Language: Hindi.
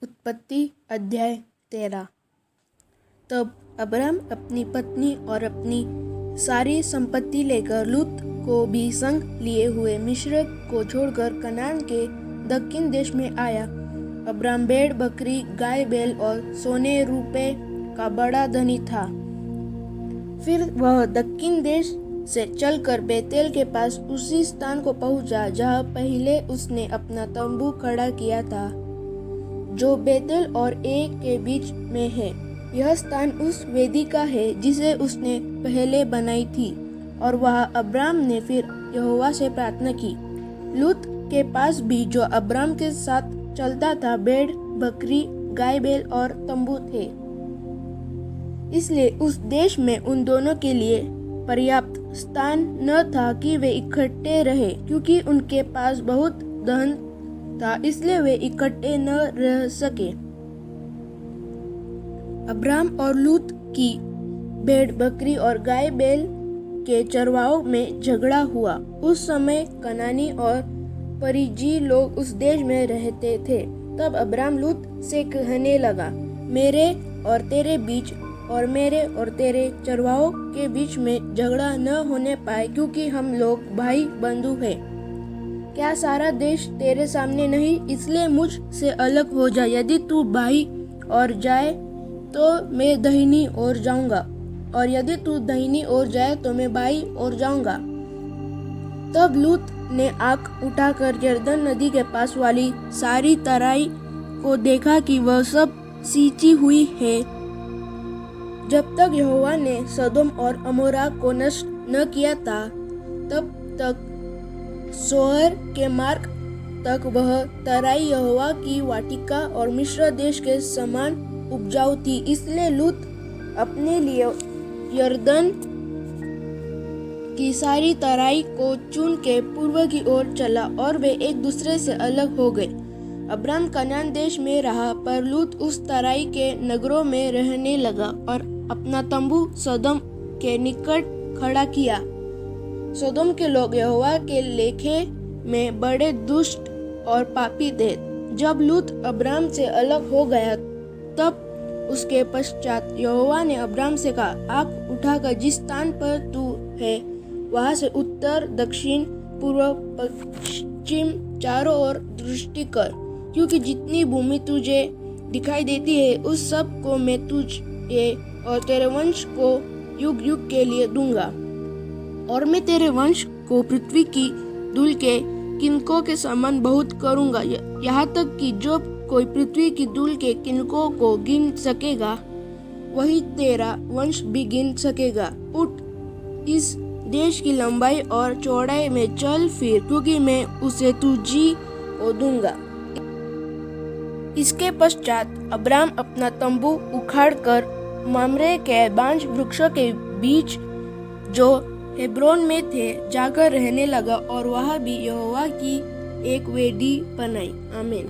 उत्पत्ति अध्याय 13। तब अब्राम अपनी पत्नी और अपनी सारी संपत्ति लेकर लूत को भी संग लिए हुए मिस्र को छोड़कर कनान के दक्षिण देश में आया। अब्राम भेड़ बकरी गाय बैल और सोने रुपए का बड़ा धनी था। फिर वह दक्षिण देश से चलकर बेतेल के पास उसी स्थान को पहुंचा जहां पहले उसने अपना तंबू खड़ा किया था, जो बेतेल और ए के बीच में है। यह स्थान उस वेदी का है जिसे उसने पहले बनाई थी। और वहाँ अब्राम ने फिर यहोवा से प्रार्थना की। लूत के पास भी जो अब्राम के साथ चलता था भेड़ बकरी गाय बैल और तंबू थे, इसलिए उस देश में उन दोनों के लिए पर्याप्त स्थान न था कि वे इकट्ठे रहे, क्योंकि उनके पास बहुत धन था, इसलिए वे इकट्ठे न रह सके। अब्राम और लूत की भेड़ बकरी और गाय बैल के चरवाहों में झगड़ा हुआ। उस समय कनानी और परिजी लोग उस देश में रहते थे। तब अब्राम लूत से कहने लगा, मेरे और तेरे बीच और मेरे और तेरे चरवाहों के बीच में झगड़ा न होने पाए, क्योंकि हम लोग भाई बंधु हैं। क्या सारा देश तेरे सामने नहीं? इसलिए मुझ से अलग हो जा। यदि तू बाई और जाए तो मैं दाहिनी ओर जाऊंगा, और यदि तू दाहिनी ओर जाए तो मैं बाई ओर जाऊंगा। तब लूत ने आँख उठाकर यरदन नदी के पास वाली सारी तराई को देखा कि वह सब सींची हुई है, जब तक यहोवा ने सदोम और अमोरा को नष्ट न किया था। तब तक सोअर के मार्ग तक वह तराई यहोवा की वाटिका और मिस्र देश के समान उपजाऊ थी। इसलिए लूत अपने लिए यरदन की सारी तराई को चुन के पूर्व की ओर चला, और वे एक दूसरे से अलग हो गए। अब्राम कनान देश में रहा, पर लूत उस तराई के नगरों में रहने लगा और अपना तंबू सदोम के निकट खड़ा किया। सदोम के लोग यहोवा के लेखे में बड़े दुष्ट और पापी थे। जब लूत अब्राम से अलग हो गया, तब उसके पश्चात यहोवा ने अब्राम से कहा, आँख उठाकर जिस स्थान पर तू है वहां से उत्तर दक्षिण पूर्व पश्चिम चारों ओर दृष्टि कर, क्योंकि जितनी भूमि तुझे दिखाई देती है उस सब को मैं तुझे और तेरे वंश को युग युग के लिए दूंगा। और मैं तेरे वंश को पृथ्वी की धूल के किनकों के समान बहुत करूंगा, यहाँ तक कि जो कोई पृथ्वी की धूल के किनकों को गिन सकेगा, वही तेरा वंश भी गिन सकेगा। उठ, इस देश की लंबाई और चौड़ाई में चल फिर, क्योंकि मैं उसे तुझी को दूंगा। इसके पश्चात अब्राम अपना तंबू उखाड़कर ममरे के बांज वृक्षों के बीच जो हेब्रोन में थे जाकर रहने लगा, और वहां भी यहोवा की एक वेदी बनाई। आमीन।